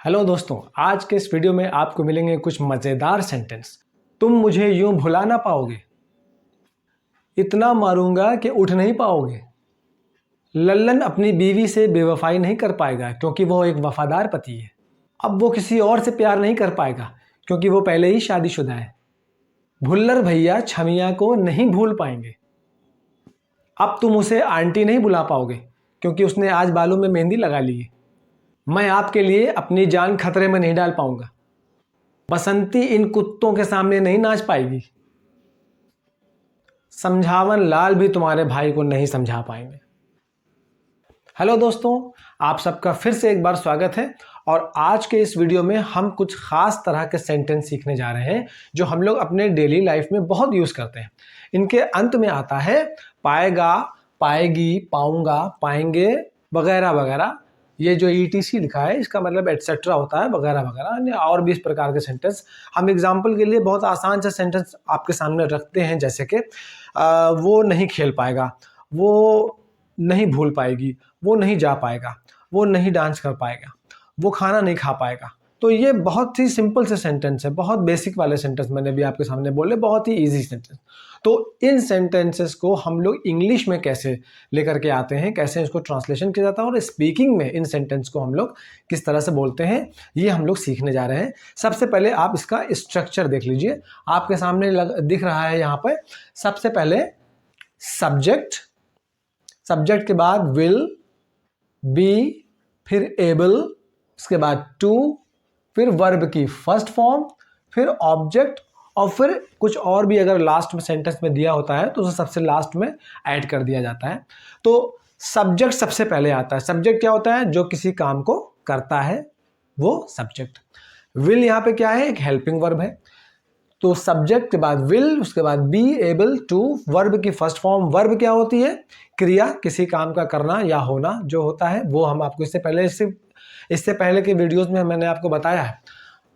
Hello दोस्तों, आज के इस वीडियो में आपको मिलेंगे कुछ मज़ेदार सेंटेंस। तुम मुझे यूं भुला ना पाओगे, इतना मारूंगा कि उठ नहीं पाओगे। लल्लन अपनी बीवी से बेवफाई नहीं कर पाएगा क्योंकि वो एक वफादार पति है। अब वो किसी और से प्यार नहीं कर पाएगा क्योंकि वो पहले ही शादीशुदा है। भुल्लर भैया छमिया को नहीं भूल पाएंगे। अब तुम उसे आंटी नहीं बुला पाओगे क्योंकि उसने आज बालों में मेहंदी लगा ली है। मैं आपके लिए अपनी जान खतरे में नहीं डाल पाऊंगा। बसंती इन कुत्तों के सामने नहीं नाच पाएगी। समझावन लाल भी तुम्हारे भाई को नहीं समझा पाएंगे। हेलो दोस्तों, आप सबका फिर से एक बार स्वागत है। और आज के इस वीडियो में हम कुछ खास तरह के सेंटेंस सीखने जा रहे हैं जो हम लोग अपने डेली लाइफ में बहुत यूज करते हैं। इनके अंत में आता है पाएगा, पाएगी, पाऊंगा, पाएंगे वगैरह वगैरह। ये जो ETC लिखा है इसका मतलब एटसेट्रा होता है, वगैरह वगैरह, और भी इस प्रकार के सेंटेंस। हम एग्जाम्पल के लिए बहुत आसान सा सेंटेंस आपके सामने रखते हैं, जैसे कि वो नहीं खेल पाएगा, वो नहीं भूल पाएगी, वो नहीं जा पाएगा, वो नहीं डांस कर पाएगा, वो खाना नहीं खा पाएगा। तो ये बहुत ही सिंपल से सेंटेंस है, बहुत बेसिक वाले सेंटेंस मैंने भी आपके सामने बोले, बहुत ही इजी सेंटेंस। तो इन सेंटेंसेस को हम लोग इंग्लिश में कैसे लेकर के आते हैं, कैसे इसको ट्रांसलेशन किया जाता है और स्पीकिंग में इन सेंटेंस को हम लोग किस तरह से बोलते हैं, ये हम लोग सीखने जा रहे हैं। सबसे पहले आप इसका स्ट्रक्चर देख लीजिए, आपके सामने दिख रहा है यहाँ पर। सबसे पहले सब्जेक्ट, सब्जेक्ट के बाद विल, बी, फिर एबल, उसके बाद टू, फिर वर्ब की फर्स्ट फॉर्म, फिर ऑब्जेक्ट, और फिर कुछ और भी अगर लास्ट में सेंटेंस में दिया होता है तो उसे सबसे लास्ट में ऐड कर दिया जाता है। तो सब्जेक्ट सबसे पहले आता है। सब्जेक्ट क्या होता है? जो किसी काम को करता है वो सब्जेक्ट। विल यहाँ पे क्या है? एक हेल्पिंग वर्ब है। तो सब्जेक्ट के बाद विल, उसके बाद बी, एबल, टू, वर्ब की फर्स्ट फॉर्म। वर्ब क्या होती है? क्रिया, किसी काम का करना या होना जो होता है, वो हम आपको इससे पहले के वीडियोस में मैंने आपको बताया है।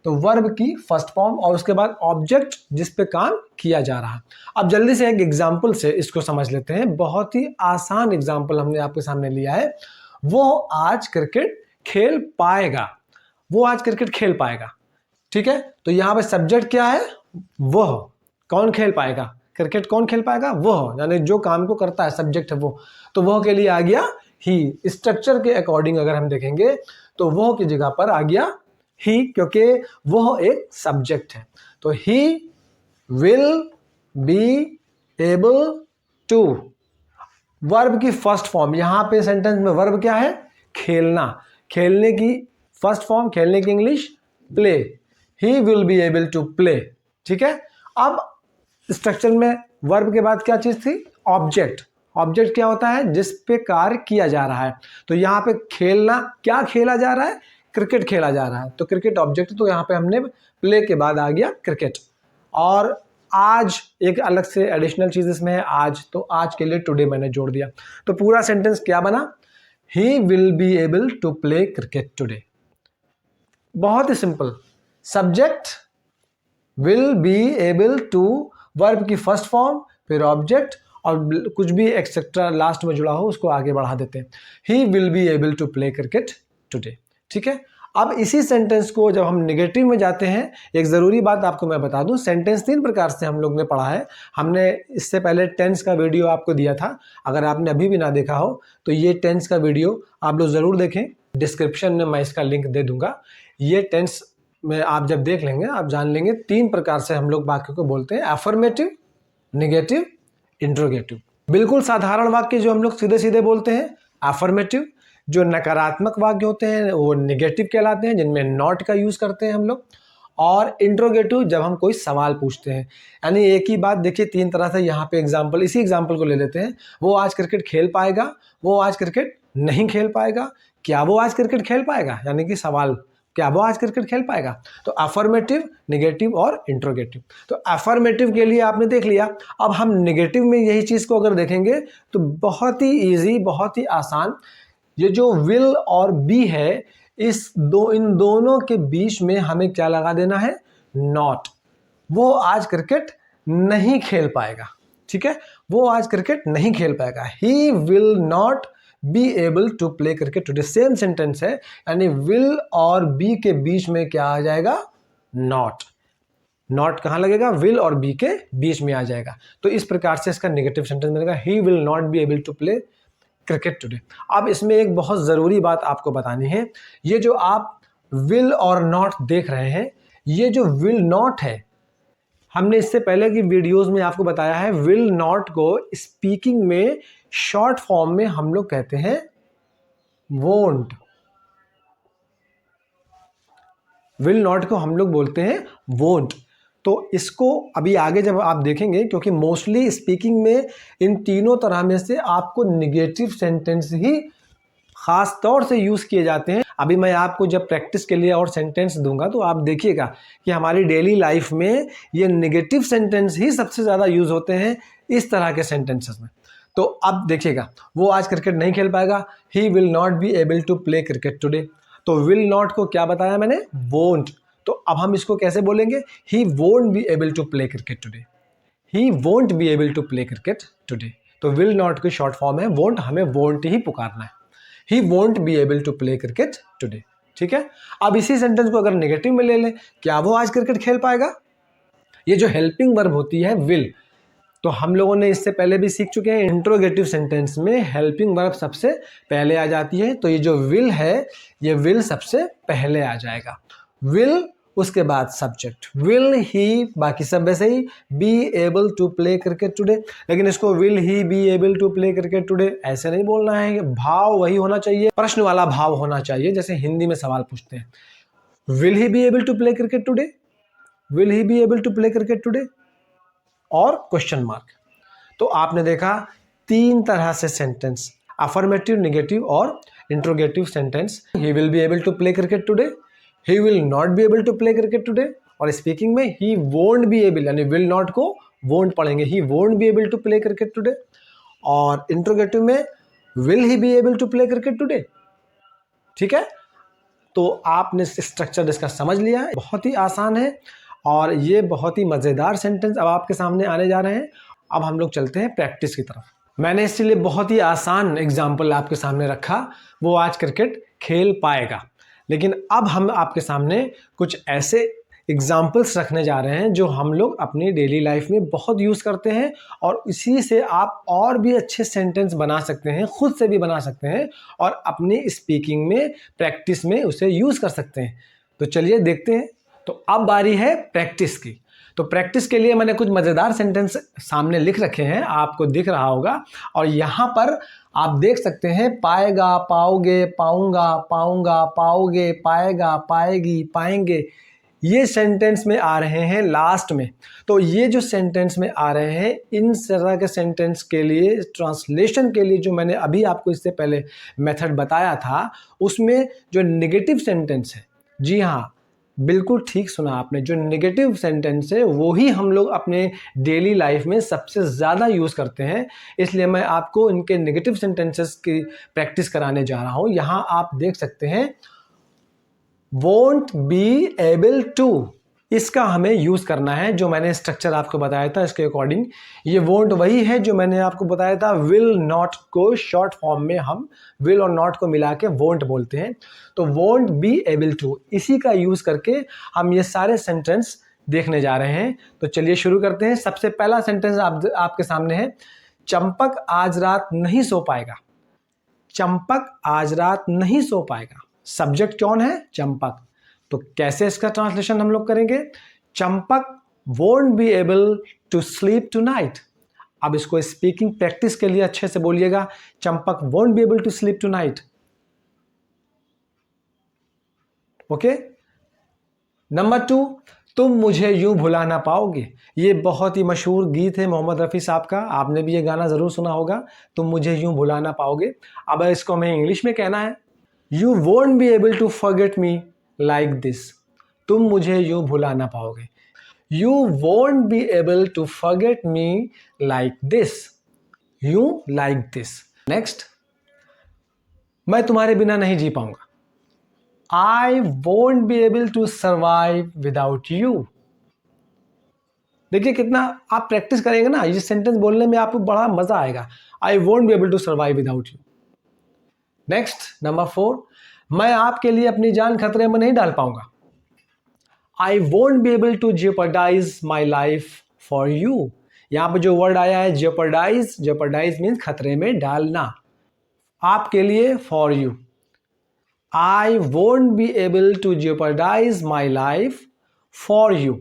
तो वर्ब की फर्स्ट फॉर्म, और उसके बाद ऑब्जेक्ट जिस पे काम किया जा रहा है। अब जल्दी से एक एग्जाम्पल से इसको समझ लेते हैं। बहुत ही आसान एग्जाम्पल हमने आपके सामने लिया है। वो आज क्रिकेट खेल पाएगा, वो आज क्रिकेट खेल पाएगा। ठीक है, तो यहाँ पे सब्जेक्ट क्या है? वह। कौन खेल पाएगा? क्रिकेट कौन खेल पाएगा? वह, यानी जो काम को करता है, सब्जेक्ट है वो। तो वह के लिए आ गया ही। स्ट्रक्चर के अकॉर्डिंग अगर हम देखेंगे तो वह की जगह पर आ गया ही, क्योंकि वह एक सब्जेक्ट है। तो he will be able to, verb की फर्स्ट फॉर्म। यहां पे सेंटेंस में वर्ब क्या है? खेलना। खेलने की फर्स्ट फॉर्म, खेलने की English play. He will be able to play. ठीक है, अब स्ट्रक्चर में वर्ब के बाद क्या चीज थी? ऑब्जेक्ट। ऑब्जेक्ट क्या होता है? जिस पे कार्य किया जा रहा है। तो यहाँ पे खेलना, क्या खेला जा रहा है? क्रिकेट खेला जा रहा है, तो क्रिकेट ऑब्जेक्ट। तो यहाँ पे हमने प्ले के बाद आ गया क्रिकेट। और आज एक अलग से एडिशनल चीज इसमें है, आज। तो आज के लिए टुडे मैंने जोड़ दिया। तो पूरा सेंटेंस क्या बना? He will be able to play cricket today. बहुत ही simple. Subject, will be able to, verb की फर्स्ट फॉर्म, फिर ऑब्जेक्ट, और कुछ भी एक्सेट्रा लास्ट में जुड़ा हो उसको आगे बढ़ा देते हैं। He will be able to play cricket today. ठीक है, अब इसी सेंटेंस को जब हम नेगेटिव में जाते हैं, एक ज़रूरी बात आपको मैं बता दूं, सेंटेंस 3 प्रकार से हम लोग ने पढ़ा है। हमने इससे पहले टेंस का वीडियो आपको दिया था। अगर आपने अभी भी ना देखा हो तो ये टेंस का वीडियो आप लोग ज़रूर देखें। डिस्क्रिप्शन में मैं इसका लिंक दे दूंगा। ये टेंस में आप जब देख लेंगे आप जान लेंगे 3 प्रकार से हम लोग वाक्य को बोलते हैं: अफर्मेटिव, नेगेटिव, इंट्रोगेटिव। बिल्कुल साधारण वाक्य जो हम लोग सीधे सीधे बोलते हैं अफर्मेटिव। जो नकारात्मक वाक्य होते हैं वो नेगेटिव कहलाते हैं, जिनमें नॉट का यूज करते हैं हम लोग। और इंट्रोगेटिव जब हम कोई सवाल पूछते हैं। यानी एक ही बात देखिए 3 तरह से। यहाँ पे एग्जाम्पल, इसी एग्जाम्पल को ले लेते हैं। वो आज क्रिकेट खेल पाएगा, वो आज क्रिकेट नहीं खेल पाएगा, क्या वो आज क्रिकेट खेल पाएगा, यानी कि सवाल, क्या वो आज क्रिकेट खेल पाएगा। तो अफर्मेटिव, नेगेटिव और इंट्रोगेटिव। तो अफर्मेटिव के लिए आपने देख लिया। अब हम नेगेटिव में यही चीज को अगर देखेंगे तो बहुत ही इजी, बहुत ही आसान। ये जो विल और बी है, इन दोनों के बीच में हमें क्या लगा देना है? नॉट। वो आज क्रिकेट नहीं खेल पाएगा। ठीक है, वो आज क्रिकेट नहीं खेल पाएगा। He will not be able to play cricket today, same sentence है, यानी विल और बी के बीच में क्या आ जाएगा, नॉट। नॉट कहाँ लगेगा, विल और बी के बीच में आ जाएगा। तो इस प्रकार से इसका नेगेटिव सेंटेंस बनेगा, he will not be able to play cricket today. अब इसमें एक बहुत ज़रूरी बात आपको बतानी है, ये जो आप विल और नॉट देख रहे हैं, ये जो विल नॉट है, हमने इससे पहले की वीडियोस में आपको बताया है, विल नॉट को स्पीकिंग में शॉर्ट फॉर्म में हम लोग कहते हैं वोंट। विल नॉट को हम लोग बोलते हैं वोंट। तो इसको अभी आगे जब आप देखेंगे, क्योंकि मोस्टली स्पीकिंग में इन तीनों तरह में से आपको निगेटिव सेंटेंस ही खास तौर से यूज़ किए जाते हैं। अभी मैं आपको जब प्रैक्टिस के लिए और सेंटेंस दूंगा तो आप देखिएगा कि हमारी डेली लाइफ में ये नेगेटिव सेंटेंस ही सबसे ज़्यादा यूज़ होते हैं इस तरह के सेंटेंसेस में। तो अब देखिएगा, वो आज क्रिकेट नहीं खेल पाएगा, he will not be able to play cricket today. तो विल नॉट को क्या बताया मैंने, वोंट। तो अब हम इसको कैसे बोलेंगे, he won't be able to play cricket today, he won't be able to play cricket today. तो विल नॉट की शॉर्ट फॉर्म है वोंट, हमें वोंट ही पुकारना है, he won't be able to play cricket today. ठीक है, अब इसी सेंटेंस को अगर नेगेटिव में ले लें, क्या वो आज क्रिकेट खेल पाएगा। ये जो हेल्पिंग वर्ब होती है विल, तो हम लोगों ने इससे पहले भी सीख चुके हैं, इंट्रोगेटिव सेंटेंस में हेल्पिंग वर्ब सबसे पहले आ जाती है। तो ये जो विल है, ये विल सबसे पहले आ जाएगा, विल उसके बाद सब्जेक्ट, विल ही, बाकी सब वैसे ही, be able to play cricket today. लेकिन इसको will he be able to play cricket today ऐसे नहीं बोलना है, भाव वही होना चाहिए, प्रश्न वाला भाव होना चाहिए, जैसे हिंदी में सवाल पूछते हैं, will he be able to play cricket today, will he be able to play cricket today, और क्वेश्चन मार्क। तो आपने देखा तीन तरह से सेंटेंस, अफर्मेटिव, नेगेटिव और interrogative sentence. He will be able to play cricket today, he will not be able to play cricket today, और speaking में ही वोंट बी एबल, यानी विल नॉट को वोंट पढ़ेंगे, he won't be able to play cricket today. और interrogative में will he be able to play cricket today. ठीक है, तो आपने स्ट्रक्चर इसका समझ लिया है, बहुत ही आसान है और ये बहुत ही मज़ेदार सेंटेंस अब आपके सामने आने जा रहे हैं। अब हम लोग चलते हैं प्रैक्टिस की तरफ। मैंने इसलिए बहुत ही आसान एग्जाम्पल आपके सामने रखा, वो आज क्रिकेट खेल पाएगा। लेकिन अब हम आपके सामने कुछ ऐसे एग्जाम्पल्स रखने जा रहे हैं जो हम लोग अपनी डेली लाइफ में बहुत यूज़ करते हैं, और इसी से आप और भी अच्छे सेंटेंस बना सकते हैं, खुद से भी बना सकते हैं, और अपनी स्पीकिंग में, प्रैक्टिस में उसे यूज़ कर सकते हैं। तो चलिए देखते हैं। तो अब बारी है प्रैक्टिस की। तो प्रैक्टिस के लिए मैंने कुछ मज़ेदार सेंटेंस सामने लिख रखे हैं, आपको दिख रहा होगा, और यहाँ पर आप देख सकते हैं पाएगा, पाओगे, पाऊंगा, पाऊंगा, पाओगे, पाएगा, पाएगी, पाएंगे, ये सेंटेंस में आ रहे हैं लास्ट में। तो ये जो सेंटेंस में आ रहे हैं, इन तरह के सेंटेंस के लिए ट्रांसलेशन के लिए जो मैंने अभी आपको इससे पहले मेथड बताया था, उसमें जो नेगेटिव सेंटेंस है, जी हाँ बिल्कुल ठीक सुना आपने, जो नेगेटिव सेंटेंस है वो ही हम लोग अपने डेली लाइफ में सबसे ज़्यादा यूज़ करते हैं। इसलिए मैं आपको इनके नेगेटिव सेंटेंसेस की प्रैक्टिस कराने जा रहा हूँ। यहाँ आप देख सकते हैं won't be able to, इसका हमें यूज़ करना है। जो मैंने स्ट्रक्चर आपको बताया था इसके अकॉर्डिंग, ये वोंट वही है जो मैंने आपको बताया था, विल नॉट को शॉर्ट फॉर्म में हम विल और नॉट को मिला के वोंट बोलते हैं। तो वोंट बी एबल टू, इसी का यूज़ करके हम ये सारे सेंटेंस देखने जा रहे हैं। तो चलिए शुरू करते हैं। सबसे पहला सेंटेंस आपके सामने है, चंपक आज रात नहीं सो पाएगा। चंपक आज रात नहीं सो पाएगा, सब्जेक्ट कौन है, चंपक। तो कैसे इसका ट्रांसलेशन हम लोग करेंगे, Champak won't be able to sleep tonight। अब इसको स्पीकिंग प्रैक्टिस के लिए अच्छे से बोलिएगा, Champak won't be able to sleep tonight। Okay. Number 2, तुम मुझे यूं भुला ना पाओगे। ये बहुत ही मशहूर गीत है मोहम्मद रफ़ी साहब का, आपने भी ये गाना ज़रूर सुना होगा, तुम मुझे यूं भुला ना पाओगे। अब इसको हमें इंग्लिश में कहना है, You won't be able to forget me like this। तुम मुझे यूं भुला ना पाओगे। You won't be able to forget me like this। यूं like this। Next, मैं तुम्हारे बिना नहीं जी पाऊंगा। I won't be able to survive without you। देखिए कितना आप प्रैक्टिस करेंगे ना, ये सेंटेंस बोलने में आपको बड़ा मजा आएगा। I won't be able to survive without you। Next number 4, मैं आपके लिए अपनी जान खतरे में नहीं डाल पाऊंगा। I won't be able to jeopardise my life for you. यहां पर जो वर्ड आया है जेपर्डाइज, जेपर्डाइज मीन्स खतरे में डालना, आपके लिए, for you. I won't be able to jeopardise my life for you.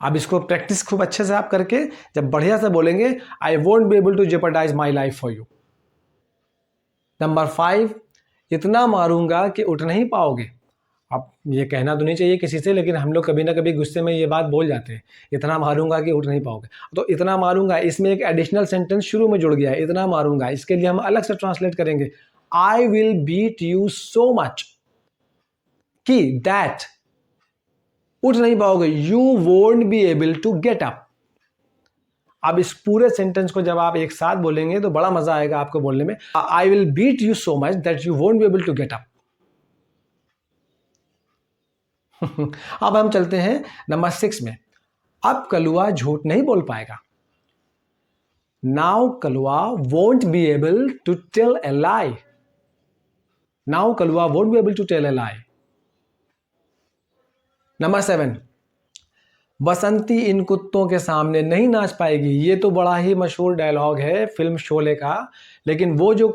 अब इसको प्रैक्टिस खूब अच्छे से आप करके जब बढ़िया से बोलेंगे, I won't be able to jeopardise my life for you. Number 5, इतना मारूंगा कि उठ नहीं पाओगे। अब ये कहना तो नहीं चाहिए किसी से, लेकिन हम लोग कभी ना कभी गुस्से में ये बात बोल जाते हैं, इतना मारूंगा कि उठ नहीं पाओगे। तो इतना मारूंगा, इसमें एक एडिशनल सेंटेंस शुरू में जुड़ गया है, इतना मारूंगा। इसके लिए हम अलग से ट्रांसलेट करेंगे, I will beat you so much कि दैट, उठ नहीं पाओगे, you won't be able to get up. अब इस पूरे सेंटेंस को जब आप एक साथ बोलेंगे तो बड़ा मजा आएगा आपको बोलने में। I will beat you so much that you won't be able to get up. अब हम चलते हैं नंबर 6 में। अब कलुआ झूठ नहीं बोल पाएगा। Now Kalua won't be able to tell a lie. Now Kalua won't be able to tell a lie. Number 7, Basanti इन कुत्तों के सामने नहीं नाच पाएगी। ये तो बड़ा ही मशहूर डायलॉग है फिल्म शोले का, लेकिन वो जो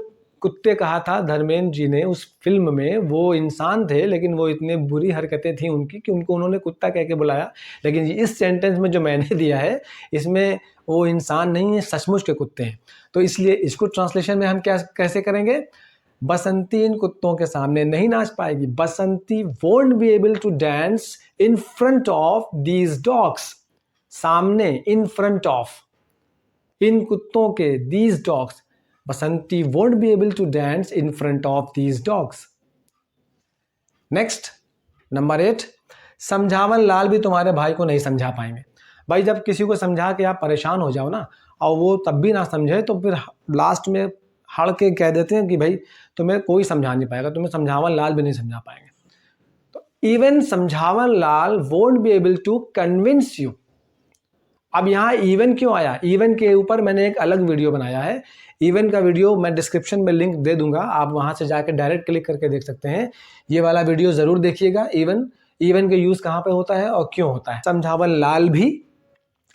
कुत्ते कहा था धर्मेंद्र जी ने उस फिल्म में, वो इंसान थे लेकिन वो इतने बुरी हरकतें थी उनकी कि उनको उन्होंने कुत्ता कह के बुलाया। लेकिन इस सेंटेंस में जो मैंने दिया है इसमें वो इंसान नहीं है, सचमुच के कुत्ते हैं। तो इसलिए इसको ट्रांसलेशन में हम क्या कैसे करेंगे, बसंती इन कुत्तों के सामने नहीं नाच पाएगी। Basanti won't be able to dance in front of these dogs. सामने, इन फ्रंट ऑफ, इन कुत्तों के, these dogs. Basanti won't be able to dance in front of these dogs. Next number 8, Samjhawan Lal भी तुम्हारे भाई को नहीं समझा पाएंगे। भाई जब किसी को समझा के आप परेशान हो जाओ ना और वो तब भी ना समझे तो फिर लास्ट में हड़ के कह देते हैं कि भाई तुम्हें कोई समझा नहीं पाएगा, तुम्हें समझावन लाल भी नहीं समझा पाएंगे। तो even Samjhawan Lal won't be able to convince you. अब यहाँ इवन क्यों आया, इवन के ऊपर मैंने एक अलग वीडियो बनाया है। इवन का वीडियो मैं डिस्क्रिप्शन में लिंक दे दूंगा, आप वहां से जाकर डायरेक्ट क्लिक करके देख सकते हैं। ये वाला वीडियो जरूर देखिएगा। इवन के यूज कहाँ पे होता है और क्यों होता है। समझावन लाल भी,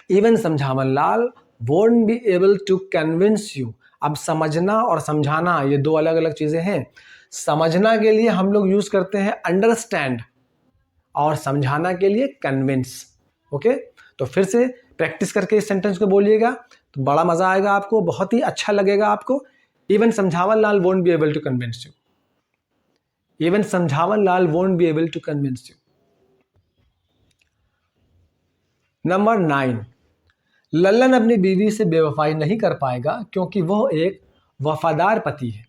even Samjhawan Lal won't be able to convince you. अब समझना और समझाना ये दो अलग अलग चीजें हैं। समझना के लिए हम लोग यूज करते हैं अंडरस्टैंड और समझाना के लिए कन्विंस। ओके, तो फिर से प्रैक्टिस करके इस सेंटेंस को बोलिएगा तो बड़ा मजा आएगा आपको, बहुत ही अच्छा लगेगा आपको। Even Samjhawan Lal won't be able to convince you. Even Samjhawan Lal won't be able to convince you. Number 9, Lallan अपनी बीवी से बेवफाई नहीं कर पाएगा क्योंकि वह एक वफादार पति है।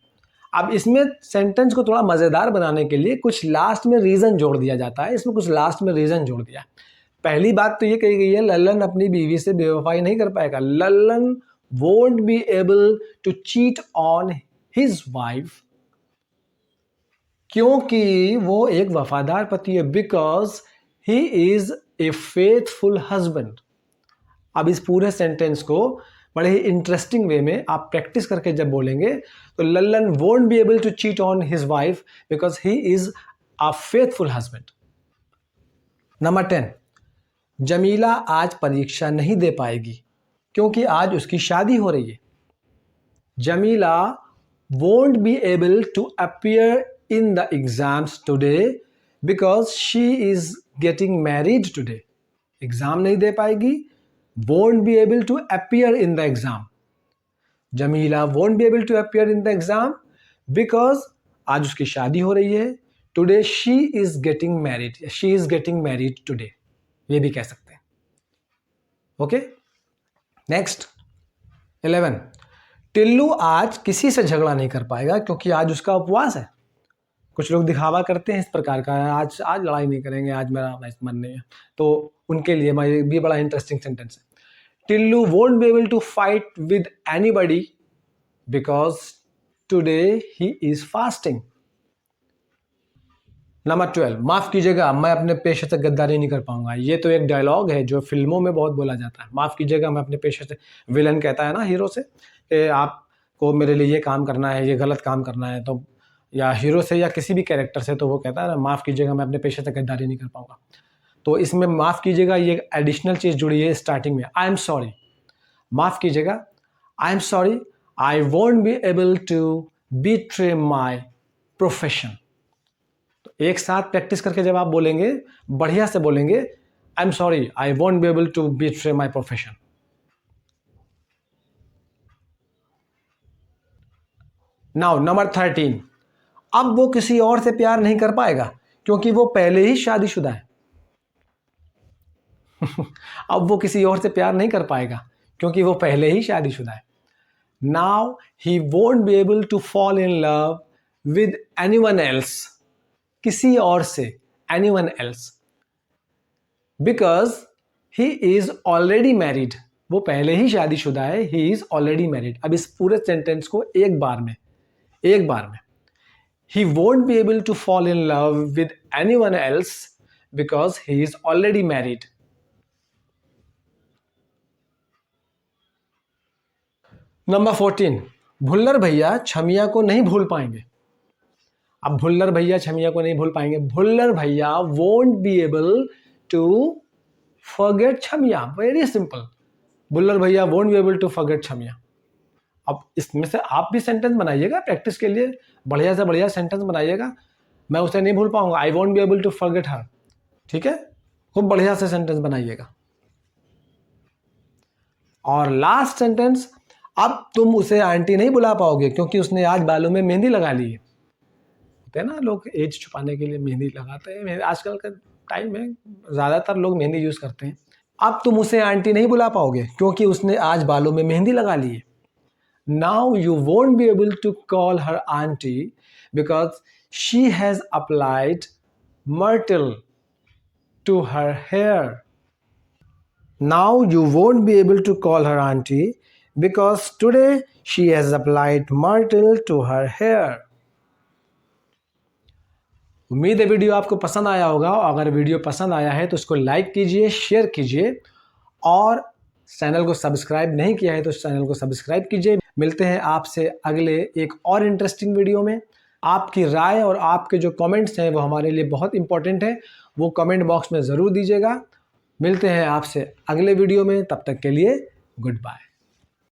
अब इसमें सेंटेंस को थोड़ा मज़ेदार बनाने के लिए कुछ लास्ट में रीज़न जोड़ दिया जाता है। इसमें कुछ लास्ट में रीज़न जोड़ दिया। पहली बात तो ये कही गई है लल्लन अपनी बीवी से बेवफाई नहीं कर पाएगा। Lallan won't be able to cheat on his wife क्योंकि वो एक वफादार पति है, because he is a faithful husband. अब इस पूरे सेंटेंस को बड़े ही इंटरेस्टिंग वे में आप प्रैक्टिस करके जब बोलेंगे तो Lallan won't be able to cheat on his wife because he is a faithful husband. Number 10, Jamila आज परीक्षा नहीं दे पाएगी क्योंकि आज उसकी शादी हो रही है। Jamila won't be able to appear in the exams today because she is getting married today. Exam नहीं दे पाएगी, won't be able to appear in the exam. Jamila won't be able to appear in the exam because आज उसकी शादी हो रही है। Today she is getting married. She is getting married today. ये भी कह सकते हैं। ओके, नेक्स्ट 11, टिल्लू आज किसी से झगड़ा नहीं कर पाएगा क्योंकि आज उसका उपवास है। कुछ लोग दिखावा करते हैं इस प्रकार का, आज लड़ाई नहीं करेंगे, आज मेरा मन नहीं है, तो उनके लिए भी बड़ा इंटरेस्टिंग सेंटेंस है। Tillu won't be able to fight with anybody because today he is fasting. Number 12, माफ कीजिएगा मैं अपने पेशे से गद्दारी नहीं कर पाऊंगा। ये तो एक डायलॉग है जो फिल्मों में बहुत बोला जाता है। माफ कीजिएगा मैं अपने पेशे से, विलन कहता है ना हीरो से कि आप को मेरे लिए ये काम करना है, ये गलत काम करना है, तो या हीरो से या किसी भी कैरेक्टर से, तो वो कहता है ना माफ़ कीजिएगा मैं अपने पेशे से गद्दारी नहीं कर पाऊंगा। तो इसमें माफ़ कीजिएगा ये एडिशनल चीज़ जुड़ी है स्टार्टिंग में, आई एम सॉरी, माफ़ कीजिएगा, I am sorry, I won't be able to betray my profession. तो एक साथ प्रैक्टिस करके जब आप बोलेंगे, बढ़िया से बोलेंगे, I am sorry, I won't be able to betray my profession. Now number 13, अब वो किसी और से प्यार नहीं कर पाएगा क्योंकि वो पहले ही शादीशुदा है। अब वो किसी और से प्यार नहीं कर पाएगा क्योंकि वो पहले ही शादीशुदा है। Now he won't be able to fall in love with anyone else, किसी और से, anyone else, because he is already married, वो पहले ही शादीशुदा है, ही इज ऑलरेडी मैरिड। अब इस पूरे सेंटेंस को एक बार में he won't be able to fall in love with anyone else because he is already married. Number 14, Bhullar भैया छमिया को नहीं भूल पाएंगे। अब भुल्लर भैया छमिया को नहीं भूल पाएंगे, भुल्लर भैया won't be able to forget Chhamiya, very simple, Bhullar भैया won't be able to forget छमिया। अब इसमें से आप भी सेंटेंस बनाइएगा प्रैक्टिस के लिए, बढ़िया से बढ़िया सेंटेंस बनाइएगा। मैं उसे नहीं भूल पाऊंगा, I won't be able to forget her, ठीक है, खूब बढ़िया से सेंटेंस बनाइएगा। और लास्ट सेंटेंस, अब तुम उसे आंटी नहीं बुला पाओगे क्योंकि उसने आज बालों में मेहंदी लगा ली है। होते हैं ना लोग एज छुपाने के लिए मेहंदी लगाते हैं, आजकल का टाइम में ज़्यादातर लोग मेहंदी यूज़ करते हैं। अब तुम उसे आंटी नहीं बुला पाओगे क्योंकि उसने आज बालों में मेहंदी लगा ली है। Now you won't be able to call her auntie because she has applied myrtle to her hair. Now you won't be able to call her auntie because today she has applied myrtle to her hair. उम्मीद है video आपको पसंद आया होगा। अगर video पसंद आया है तो इसको लाइक कीजिए, शेयर कीजिए, और चैनल को सब्सक्राइब नहीं किया है तो चैनल को सब्सक्राइब कीजिए। मिलते हैं आपसे अगले एक और इंटरेस्टिंग वीडियो में। आपकी राय और आपके जो कमेंट्स हैं वो हमारे लिए बहुत इंपॉर्टेंट है, वो कमेंट बॉक्स में ज़रूर दीजिएगा। मिलते हैं आपसे अगले वीडियो में, तब तक के लिए गुड बाय।